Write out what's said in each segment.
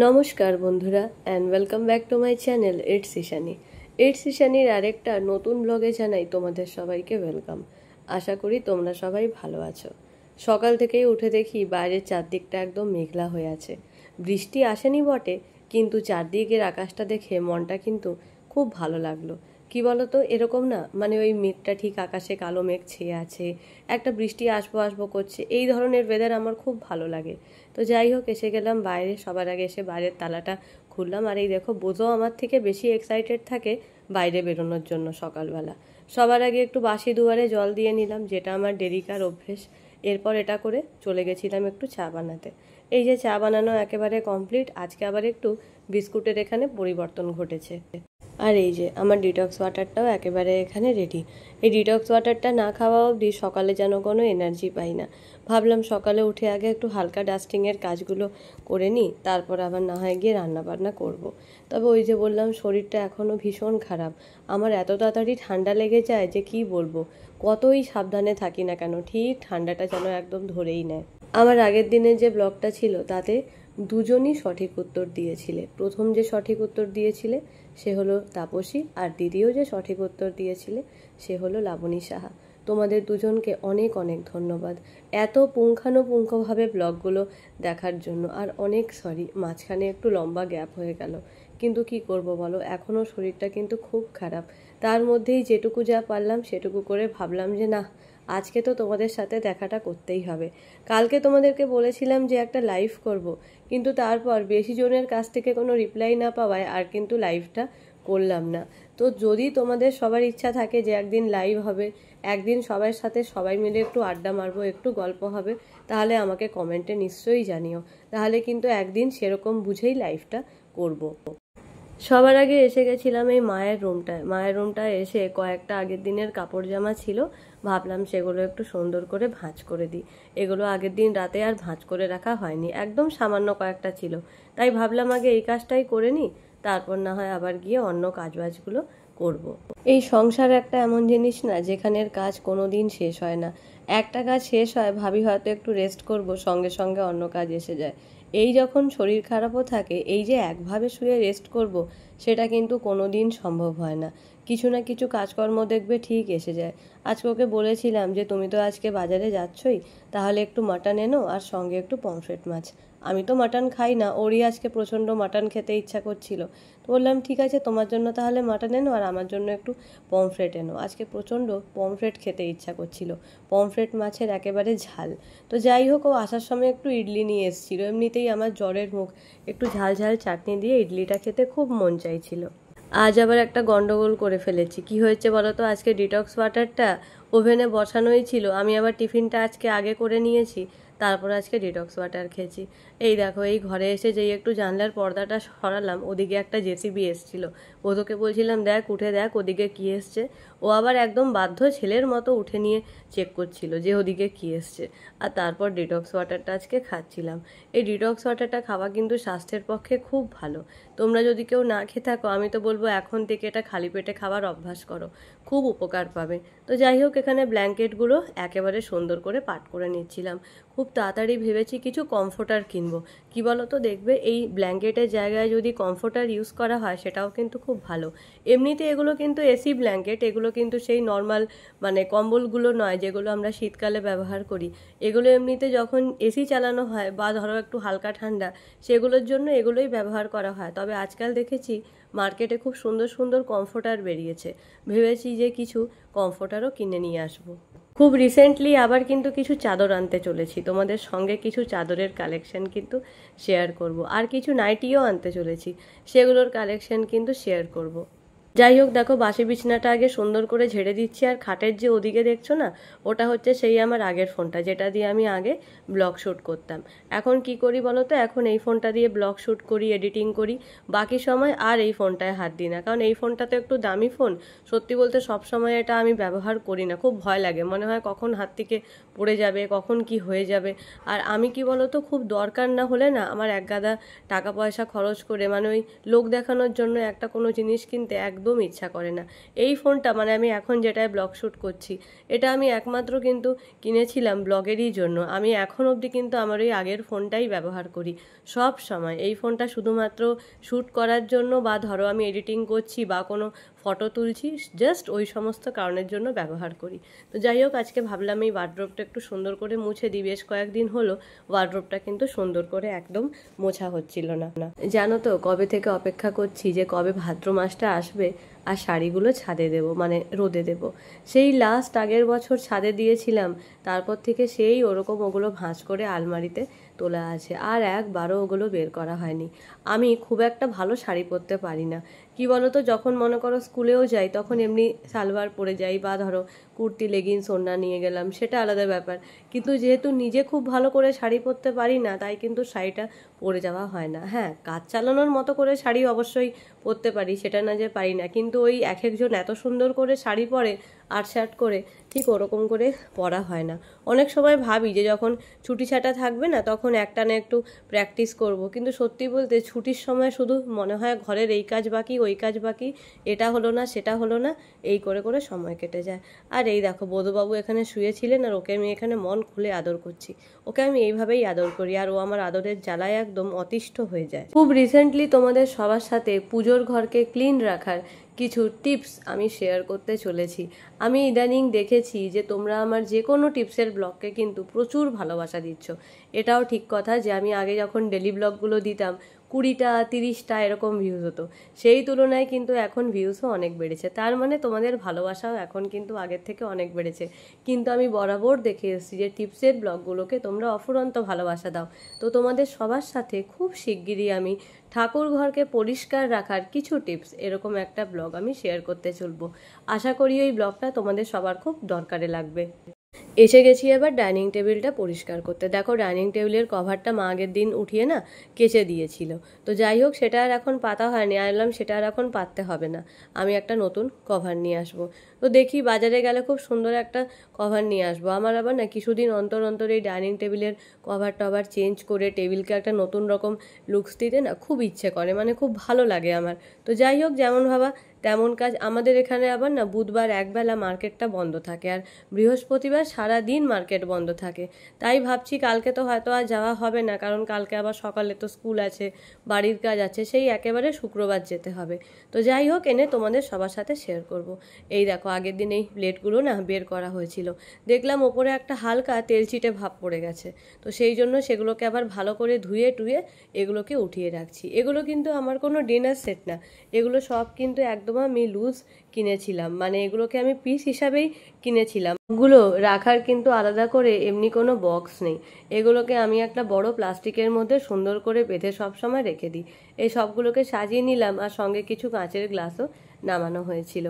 নমস্কার বন্ধুরা and welcome back to my channel it's Ishani. It's ইশানির আরেকটা নতুন ব্লগে জানাই তোমাদের সবাইকে ওয়েলকাম। আশা করি তোমরা সবাই ভালো আছো। সকাল থেকেই উঠে দেখি বাইরের চারদিকটা একদম মেঘলা হয়ে আছে। বৃষ্টি আসেনি বটে, কিন্তু চারদিকের আকাশটা দেখে মনটা কিন্তু খুব ভালো লাগলো। কি বলতো, এরকম না মানে ওই মেঘটা ঠিক আকাশে কালো মেঘ ছেয়ে আছে, একটা বৃষ্টি আসবো আসবো করছে, এই ধরনের ওয়েদার আমার খুব ভালো লাগে। তো যাই হোক, এসে গেলাম বাইরে। সবার আগে এসে বাইরের তালাটা খুললাম, আর এই দেখো বোঝো আমার থেকে বেশি এক্সাইটেড থাকে বাইরে বেরোনোর জন্য সকালবেলা। সবার আগে একটু বাসি দুয়ারে জল দিয়ে নিলাম, যেটা আমার ডেরিকার অভ্যেস। এরপর এটা করে চলে গেছিলাম একটু চা বানাতে। এই যে চা বানানো একেবারে কমপ্লিট। আজকে আবার একটু বিস্কুটের এখানে পরিবর্তন ঘটেছে। আর এই যে আমার ডিটক্স ওয়াটারটাও একেবারে এখানে রেডি। এই ডিটক্স ওয়াটারটা না খাওয়া অবধি সকালে যেন কোনো এনার্জি পাই না। ভাবলাম সকালে উঠে আগে একটু হালকা ডাস্টিংয়ের কাজগুলো করে নিই, তারপর আবার না হয় গিয়ে রান্নাবান্না করব। তবে ওই যে বললাম, শরীরটা এখনও ভীষণ খারাপ। আমার এত তাড়াতাড়ি ঠান্ডা লেগে যায় যে কি বলবো। কতই সাবধানে থাকি না কেন, ঠিক ঠান্ডাটা যেন একদম ধরেই নেয়। আমার আগের দিনের যে ব্লগটা ছিল তাতে দুজনই সঠিক উত্তর দিয়েছিলে। প্রথম যে সঠিক উত্তর দিয়েছিলে সে হলো তাপসী, আর দ্বিতীয় যে সঠিক উত্তর দিয়েছিলে সে হলো লাবণী সাহা। তোমাদের দুজনকে অনেক অনেক ধন্যবাদ এত পুঙ্খানুপুঙ্খভাবে ব্লগগুলো দেখার জন্য। আর অনেক সরি, মাঝখানে একটু লম্বা গ্যাপ হয়ে গেল, কিন্তু কি করব বলো, এখনও শরীরটা কিন্তু খুব খারাপ। তার মধ্যেই যেটুকু যা পারলাম সেটুকু করে ভাবলাম যে না, আজকে তো তোমাদের সাথে দেখাটা করতেই হবে। কালকে তোমাদেরকে বলেছিলাম যে একটা লাইভ করব, কিন্তু তারপর বেশি জনের কাছ থেকে কোনো রিপ্লাই না পাওয়ায় আর কিন্তু লাইভটা করলাম না। তো যদি তোমাদের সবার ইচ্ছা থাকে যে একদিন লাইভ হবে, একদিন সবার সাথে সবাই মিলে একটু আড্ডা মারবো, একটু গল্প হবে, তাহলে আমাকে কমেন্টে নিশ্চয়ই জানিও। তাহলে কিন্তু একদিন সেরকম বুঝেই লাইভটা করব। সবার আগে এসে গেছিলাম এই মায়ের রুমটায়। মায়ের রুমটায় এসে কয়েকটা আগের দিনের কাপড় জামা ছিল, ভাবলাম সেগুলো একটু সুন্দর করে ভাঁজ করে দিই। এগুলো আগের দিন রাতে আর ভাঁজ করে রাখা হয়নি, একদম সামান্য কয়েকটা ছিল। তাই ভাবলাম আগে এই কাজটাই করে নিই, তারপর না হয় আবার গিয়ে অন্য কাজবাজগুলো করব। এই সংসার একটা এমন জিনিস না যেখানের কাজ কোনো দিন শেষ হয় না। একটা কাজ শেষ হয়, ভাবি হয়তো একটু রেস্ট করব, সঙ্গে সঙ্গে অন্য কাজ এসে যায়। এই যখন শরীর খারাপও থাকে, এই যে একভাবে শুয়ে রেস্ট করব, সেটা কিন্তু কোনো দিন সম্ভব হয় না। কিছু না কিছু কাজকর্ম দেখবে ঠিক এসে যায়। আজকে ওকে বলেছিলাম যে তুমি তো আজকে বাজারে যাচ্ছই, তাহলে একটু মাটন এনো আর সঙ্গে একটু পমফ্রেট মাছ। আমি তো মাটন খাই না, ওরই আজকে প্রচণ্ড মাটন খেতে ইচ্ছা করছিল। তো বললাম ঠিক আছে, তোমার জন্য তাহলে মাটন এনো আর আমার জন্য একটু পমফ্রেট এনো। আজকে প্রচণ্ড পমফ্রেট খেতে ইচ্ছা করছিল, পমফ্রেট মাছের একেবারে ঝাল। তো যাই হোক, ও আসার সময় একটু ইডলি নিয়ে এসেছিল। এমনিতেই আমার জ্বরের মুখ, একটু ঝাল ঝাল চাটনি দিয়ে ইডলিটা খেতে খুব মন চাইছিল। আজ আবার একটা গন্ডগোল করে ফেলেছি। কি হয়েছে বলো তো, আজকে ডিটক্স ওয়াটারটা ওভেনে বসানোই ছিল, আমি আবার টিফিনটা আজকে আগে করে নিয়েছি, তারপর আজকে ডিটক্স ওয়াটার খেয়েছি। এই দেখো, এই ঘরে এসে যেই একটু জানলার পর্দাটা সরালাম, ওদিকে একটা জেসিবি এসছিল। ওদেরকে বলছিলাম দেখ, উঠে দেখ ওদিকে কি এসছে। ও আবার একদম বাধ্য ছেলের মতো উঠে নিয়ে চেক করছিল যে ওদিকে কি এসছে। আর তারপর ডিটক্স ওয়াটারটা আজকে খাচ্ছিলাম। এই ডিটক্স ওয়াটারটা খাওয়া কিন্তু স্বাস্থ্যের পক্ষে খুব ভালো। তোমরা যদি কেউ না খেয়ে থাকো, আমি তো বলবো এখন থেকে এটা খালি পেটে খাবার অভ্যাস করো, খুব উপকার পাবে। তো যাই হোক, এখানে ব্ল্যাঙ্কেটগুলো একেবারে সুন্দর করে পাট করে নিচ্ছিলাম। খুব তাড়াতাড়ি ভেবেছি কিছু কমফোর্টার কিনবো। কি বলো তো, দেখবে এই ব্ল্যাঙ্কেটের জায়গায় যদি কমফোর্টার ইউজ করা হয় সেটাও কিন্তু খুব ভালো। এমনিতে এগুলো কিন্তু এসি ব্ল্যাঙ্কেট, এগুলো কিন্তু সেই নর্মাল মানে কম্বলগুলো নয় যেগুলো আমরা শীতকালে ব্যবহার করি। এগুলো এমনিতে যখন এসি চালানো হয় বা ধরো একটু হালকা ঠান্ডা, সেগুলোর জন্য এগুলোই ব্যবহার করা হয়। তবে আজকাল দেখেছি মার্কেটে খুব সুন্দর সুন্দর কমফোর্টার বেরিয়েছে, ভেবেছি যে কিছু কমফোর্টারও কিনে নিয়ে আসবো। খুব রিসেন্টলি আবার কিন্তু কিছু চাদর আনতে চলেছি, তোমাদের সঙ্গে কিছু চাদরের কালেকশন কিন্তু শেয়ার করব। আর কিছু নাইটিও আনতে চলেছি, সেগুলোর কালেকশন কিন্তু শেয়ার করব। যাই হোক, দেখো বাসি বিছনাটা আগে সুন্দর করে ঝেড়ে দিচ্ছি। আর খাটের যে ওদিকে দেখছো না, ওটা হচ্ছে সেই আমার আগের ফোনটা, যেটা দিয়ে আমি আগে ব্লগ শ্যুট করতাম। এখন কি করি বলো তো, এখন এই ফোনটা দিয়ে ব্লগ শ্যুট করি, এডিটিং করি। বাকি সময় আর এই ফোনটায় হাত দিই না, কারণ এই ফোনটা তো একটু দামি ফোন। সত্যি বলতে সব সময় এটা আমি ব্যবহার করি না, খুব ভয় লাগে, মনে হয় কখন হাত থেকে পড়ে যাবে, কখন কি হয়ে যাবে। আর আমি কি বলো তো, খুব দরকার না হলে না, আমার একগাদা টাকা পয়সা খরচ করে মানে ওই লোক দেখানোর জন্য একটা কোনো জিনিস কিনতে একদম একদম ইচ্ছা করে না। এই ফোনটা মানে আমি এখন যেটায় ব্লগ শ্যুট করছি, এটা আমি একমাত্র কিন্তু কিনেছিলাম ব্লগেরই জন্য। আমি এখন অবধি কিন্তু আমার ওই আগের ফোনটাই ব্যবহার করি সব সময়। এই ফোনটা শুধুমাত্র শ্যুট করার জন্য, বা ধরো আমি এডিটিং করছি বা কোনো ফটো তুলছি, জাস্ট ওই সমস্ত কারণের জন্য ব্যবহার করি। তো যাই হোক, আজকে ভাবলাম এই ওয়ার্ড্রোবটা একটু সুন্দর করে মুছে দিই। বেশ কয়েকদিন হলো ওয়ার্ড্রোবটা কিন্তু সুন্দর করে একদম মোছা হচ্ছিল না। জানো তো, কবে থেকে অপেক্ষা করছি যে কবে ভাদ্র মাসটা আসবে আর শাড়িগুলো ছাদে দেব, মানে রোদে দেব। সেই লাস্ট আগের বছর ছাদে দিয়েছিলাম, তারপর থেকে সেই ওরকম ওগুলো ভাঁজ করে আলমারিতে তোলা আছে, আর একবারও ওগুলো বের করা হয়নি। আমি খুব একটা ভালো শাড়ি পরতে পারি না। কি বলো তো, যখন মনে করো স্কুলেও যাই তখন এমনি সালোয়ার পরে যাই, বা ধরো কুর্তি লেগিংস ওড়না নিয়ে গেলাম, সেটা আলাদা ব্যাপার। কিন্তু যেহেতু নিজে খুব ভালো করে শাড়ি পরতে পারি না, তাই কিন্তু শাড়িটা পরে যাওয়া হয় না। হ্যাঁ, কাজ চালানোর মতো করে শাড়ি অবশ্যই পরতে পারি, সেটা না যে পারি না, কিন্তু ওই এক একজন এত সুন্দর করে শাড়ি পরে আর্ট করে, ঠিক ওরকম করে পরা হয় না। অনেক সময় ভাবি যে যখন ছুটি ছাটা থাকবে না, তখন একটা না একটু প্র্যাকটিস করব, কিন্তু সত্যি বলতে ছুটির সময় শুধু মনে হয় ঘরের এই কাজ বাকি, ওই কাজ বাকি, এটা হলো না সেটা হলো না, এই করে করে সময় কেটে যায়। আর এই দেখো, বোধবাবু এখানে শুয়েছিলেন, আর ওকে আমি এখানে মন খুলে আদর করছি। ওকে আমি এইভাবেই আদর করি, আর ও আমার আদরের জ্বালায় একদম অতিষ্ঠ হয়ে যায়। খুব রিসেন্টলি তোমাদের সবার সাথে পুজোর ঘরকে ক্লিন রাখার কিছু টিপস আমি শেয়ার করতে চলেছি। আমি ইদানিং দেখেছি যে তোমরা আমার যে কোনো টিপসের ব্লগকে কিন্তু প্রচুর ভালোবাসা দিচ্ছ। এটাও ঠিক কথা যে আমি আগে যখন ডেলি ব্লগগুলো দিতাম 20টা 30টা এরকম ভিউজ হতো, সেই তুলনায় কিন্তু এখন ভিউজও অনেক বেড়েছে। তার মানে তোমাদের ভালোবাসাও এখন কিন্তু আগের থেকে অনেক বেড়েছে। কিন্তু আমি বরাবর দেখে এসেছি যে টিপসের ব্লগগুলোকে তোমরা অফুরন্ত ভালোবাসা দাও। তো তোমাদের সবার সাথে খুব শিগগিরই আমি ঠাকুর ঘরকে পরিষ্কার রাখার কিছু টিপস এরকম একটা ব্লগ আমি শেয়ার করতে চলবো। আশা করি ওই ব্লগটা তোমাদের সবার খুব দরকারে লাগবে। এসে গেছি এবার ডাইনিং টেবিলটা পরিষ্কার করতে। দেখো, ডাইনিং টেবিলের কভারটা মা আগের দিন উঠিয়ে না কেচে দিয়েছিল। তো যাই হোক, সেটা আর এখন পাতা হয়নি। আনলাম সেটা আর এখন পাততে হবে না, আমি একটা নতুন কভার নিয়ে আসবো। তো দেখি বাজারে গেলে খুব সুন্দর একটা কভার নিয়ে আসবো। আমার আবার না কিছুদিন অন্তর অন্তর এই ডাইনিং টেবিলের কভার টভার চেঞ্জ করে টেবিলকে একটা নতুন রকম লুকস দিতে না খুব ইচ্ছে করে, মানে খুব ভালো লাগে আমার। তো যাই হোক, যেমন ভাবা তেমন কাজ। আমাদের এখানে আবার না বুধবার একবেলা মার্কেটটা বন্ধ থাকে, আর বৃহস্পতিবার সারা দিন মার্কেট বন্ধ থাকে। তাই ভাবছি কালকে তো হয়তো আর যাওয়া হবে না, কারণ কালকে আবার সকালে তো স্কুল আছে, বাড়ির কাজ আছে, সেই একেবারে শুক্রবার যেতে হবে। তো যাই হোক, এনে তোমাদের সবার সাথে শেয়ার করব। এই দেখো, আগের দিন এই প্লেটগুলো না বের করা হয়েছিল, দেখলাম ওপরে একটা হালকা তেলচিটে ভাব পড়ে গেছে। তো সেই জন্য সেগুলোকে আবার ভালো করে ধুয়ে টুয়ে এগুলোকে উঠিয়ে রাখছি। এগুলো কিন্তু আমার কোনো ডিনার সেট না, এগুলো সব কিন্তু একদম আমি লুজ কিনেছিলাম, মানে এগুলোকে আমি পিস হিসাবেই কিনেছিলাম। গুলো রাখার কিন্তু আলাদা করে এমনি কোনো বক্স নেই, এগুলোকে আমি একটা বড় প্লাস্টিকের মধ্যে সুন্দর করে বেঁধে সবসময় রেখে দিই। এই সবগুলোকে সাজিয়ে নিলাম, আর সঙ্গে কিছু কাঁচের গ্লাসও নামানো হয়েছিল।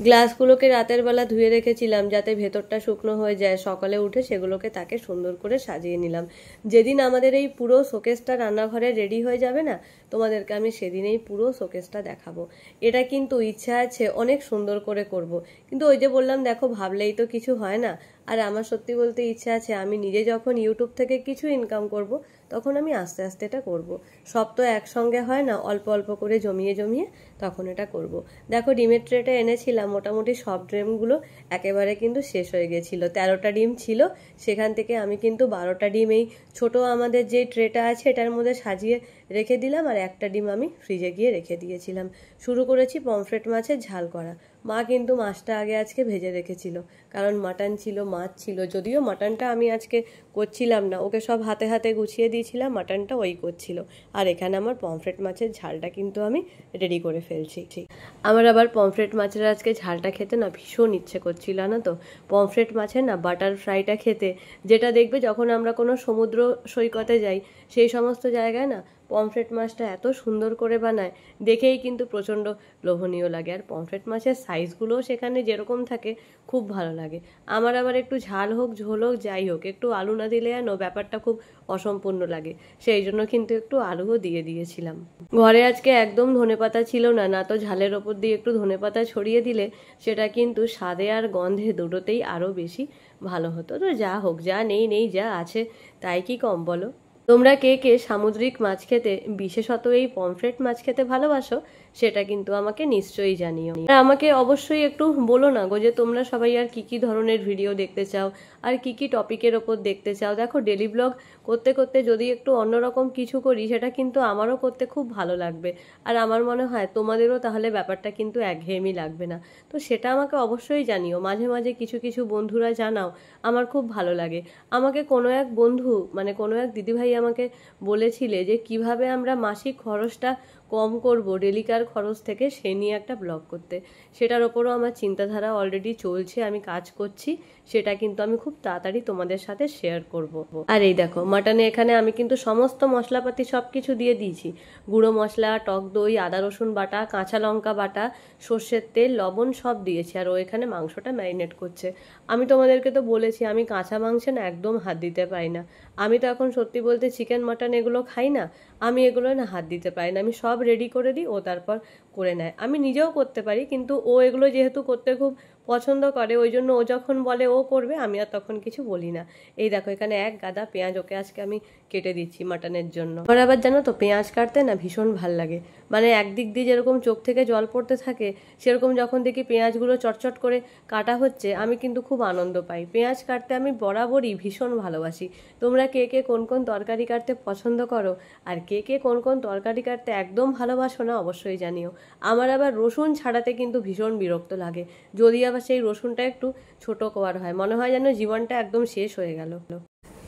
গ্লাসগুলোকে রাতের বেলা ধুয়ে রেখেছিলাম যাতে ভেতরটা শুকনো হয়ে যায়, সকালে উঠে সেগুলোকে তাকে সুন্দর করে সাজিয়ে নিলাম। যেদিন আমাদের এই পুরো শোকেসটা রান্নাঘরে রেডি হয়ে যাবে না, তোমাদেরকে আমি সেদিনেই পুরো শোকেসটা দেখাবো। এটা কিন্তু ইচ্ছা আছে অনেক সুন্দর করে করব, কিন্তু ওই যে বললাম দেখো, ভাবলেই তো কিছু হয় না। আর আমার সত্যি বলতে ইচ্ছা আছে আমি নিজে যখন ইউটিউব থেকে কিছু ইনকাম করব, তখন আমি আস্তে আস্তে এটা করব। সব তো একসঙ্গে হয় না, অল্প অল্প করে জমিয়ে জমিয়ে তখন এটা করব। দেখো, ডিমের ট্রেটা এনেছিলাম, মোটামুটি সব ডিমগুলো একেবারে কিন্তু শেষ হয়ে গেছিলো। 13টা ডিম ছিল, সেখান থেকে আমি কিন্তু 12টা ডিম এই ছোট আমাদের যে ট্রেটা আছে এটার মধ্যে সাজিয়ে রেখে দিলাম, আর একটা ডিম আমি ফ্রিজে গিয়ে রেখে দিয়েছিলাম। শুরু করেছি পমফ্রেট মাছের ঝাল করা। মা কিন্তু মাছটা আগে আজকে ভেজে রেখেছিল, কারণ মাটন ছিল, মাছ ছিল। যদিও মাটনটা আমি আজকে করছিলাম না, ওকে সব হাতে হাতে গুছিয়ে দিয়েছিলাম, মাটনটা ওই করছিল। আর এখানে আমার পমফ্রেট মাছের ঝালটা কিন্তু আমি রেডি করে ফেলছি। আমার আবার পমফ্রেট মাছের আজকে ঝালটা খেতে না ভীষণ ইচ্ছে করছিল না। তো পমফ্রেট মাছের না বাটার ফ্রাইটা খেতে, যেটা দেখবে যখন আমরা কোনো সমুদ্র সৈকতে যাই, সেই সমস্ত জায়গায় না পমফ্রেট মাছটা এত সুন্দর করে বানায়, দেখেই কিন্তু প্রচণ্ড লোভনীয় লাগে। আর পমফ্রেট মাছের সাইজগুলোও সেখানে যেরকম থাকে, খুব ভালো লাগে। আমার আবার একটু ঝাল হোক ঝোল হোক যাই হোক, একটু আলু না দিলে যেন ব্যাপারটা খুব অসম্পূর্ণ লাগে, সেই জন্য কিন্তু একটু আলুও দিয়ে দিয়েছিলাম। ঘরে আজকে একদম ধনেপাতা ছিল না, না তো ঝালের ওপর দিয়ে একটু ধনেপাতা ছড়িয়ে দিলে সেটা কিন্তু স্বাদে আর গন্ধে দুটোতেই আরও বেশি ভালো হতো। তো যা হোক, যা নেই নেই, যা আছে তাই কি কম বলো। তোমরা কে কে সামুদ্রিক মাছ খেতে, বিশেষত এই পমফ্রেট মাছ খেতে ভালোবাসো, সেটা কিন্তু আমাকে নিশ্চয়ই জানিও। আর আমাকে অবশ্যই একটু বলো না গো যে তোমরা সবাই আর কি কি ধরনের ভিডিও দেখতে চাও, আর কি কি টপিকের ওপর দেখতে চাও। দেখো, ডেলি ব্লগ করতে করতে যদি একটু অন্যরকম কিছু করি, সেটা কিন্তু আমারও করতে খুব ভালো লাগবে। আর আমার মনে হয় তোমাদেরও তাহলে ব্যাপারটা কিন্তু একঘেয়েমি লাগবে না। তো সেটা আমাকে অবশ্যই জানিও, মাঝে মাঝে কিছু কিছু বন্ধুরা জানাও, আমার খুব ভালো লাগে। আমাকে কোনো এক বন্ধু, মানে কোনো এক দিদিভাই আমাকে বলেছিলে যে কিভাবে আমরা মাসিক খরচটা কম করব ডেলিকার খরচ থেকে, সে নিয়ে একটা ব্লগ করতে। সেটার ওপরও আমার চিন্তাধারা অলরেডি চলছে, আমি কাজ করছি। সেটা কিন্তু আমি খুব তাড়াতাড়ি তোমাদের সাথে শেয়ার করব। আর এই দেখো, মাটনে এখানে আমি কিন্তু সমস্ত মশলাপাতি সব কিছু দিয়ে দিয়েছি। গুঁড়ো মশলা, টক দই, আদা রসুন বাটা, কাঁচা লঙ্কা বাটা, সর্ষের তেল, লবণ সব দিয়েছি। আর ও এখানে মাংসটা ম্যারিনেট করছে। আমি তোমাদেরকে তো বলেছি আমি কাঁচা মাংসে না একদম হাত দিতে পারি না। আমি তো এখন সত্যি বলতে চিকেন মাটন এগুলো খাই না, আমি এগুলো না হাত দিতে পারি না। আমি সব রেডি করে দিই, ও তারপর করে নেয়। আমি নিজেও করতে পারি, কিন্তু ও এগুলো যেহেতু করতে খুব পছন্দ করে, ওই জন্য ও যখন বলে ও করবে, আমি আর তখন কিছু বলি না। এই দেখো, এখানে এক গাদা পেঁয়াজ ওকে আজকে আমি কেটে দিচ্ছি মাটনের জন্য। আমার আবার জানো তো, পেঁয়াজ কাটতে না ভীষণ ভাল লাগে। মানে একদিক দিয়ে যেরকম চোখ থেকে জল পড়তে থাকে, সেরকম যখন দেখি পেঁয়াজগুলো চটচট করে কাটা হচ্ছে, আমি কিন্তু খুব আনন্দ পাই। পেঁয়াজ কাটতে আমি বরাবরই ভীষণ ভালোবাসি। তোমরা কে কে কোন কোন তরকারি কাটতে পছন্দ করো, আর কে কে কোন কোন তরকারি কাটতে একদম ভালোবাসো না, অবশ্যই জানিও। আমার আবার রসুন ছাড়াতে কিন্তু ভীষণ বিরক্ত লাগে, যদি আবার সেই রসুনটা একটু ছোট করার হয়, মনে হয় যেন জীবনটা একদম শেষ হয়ে গেল।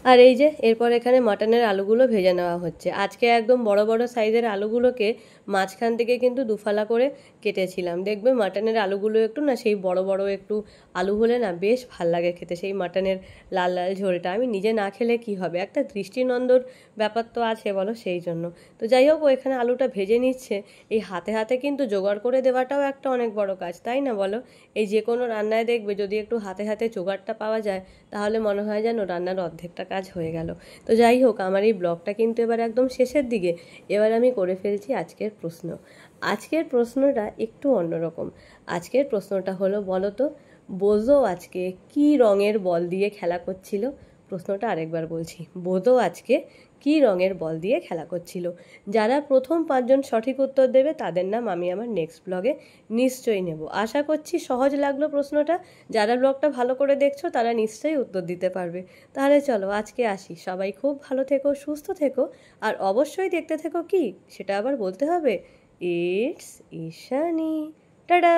আর এই যে এরপর এখানে মাটনের আলুগুলো ভেজে নেওয়া হচ্ছে। আজকে একদম বড় বড় সাইজের আলুগুলোকে মাঝখান থেকে কিন্তু দুফালা করে কেটেছিলাম। দেখবে মাটনের আলুগুলো একটু না, সেই বড় বড় একটু আলু হলে না বেশ ভাল লাগে খেতে, সেই মাটনের লাল লাল ঝোলটা। আমি নিজে না খেলে কি হবে, একটা দৃষ্টিনন্দন ব্যাপার তো আছে বলো, সেই জন্য। তো যাই হোক, ও এখানে আলুটা ভেজে নিচ্ছে। এই হাতে হাতে কিন্তু জোগাড় করে দেওয়াটাও একটা অনেক বড় কাজ, তাই না বলো? এই যে কোনো রান্নায় দেখবে যদি একটু হাতে হাতে জোগাড়টা পাওয়া যায়, তাহলে মনে হয় যেন রান্নার অর্ধেকটা কাজ হয়ে গেল। তো যাই হোক, আমার এই ব্লগটা কিন্তু এবার একদম শেষের দিকে। এবার আমি করে ফেলছি আজকের প্রশ্ন। আজকের প্রশ্নটা একটু অন্যরকম। আজকের প্রশ্নটা হলো, বলো তো, বোঝো আজকে কি রঙের বল দিয়ে খেলা করছিল? প্রশ্নটা আরেকবার বলছি, বোঝো আজকে কি রঙের বল দিয়ে খেলা করছিল? যারা প্রথম 5জন সঠিক উত্তর দেবে, তাদের নাম আমি আমার নেক্সট ব্লগে নিশ্চয়ই নেব। আশা করছি সহজ লাগলো প্রশ্নটা। যারা ব্লগটা ভালো করে দেখছো, তারা নিশ্চয়ই উত্তর দিতে পারবে। তাহলে চলো আজকে আসি। সবাই খুব ভালো থেকো, সুস্থ থেকো, আর অবশ্যই দেখতে থেকো কি, সেটা আবার বলতে হবে, ইটস ঈশানী। টাটা।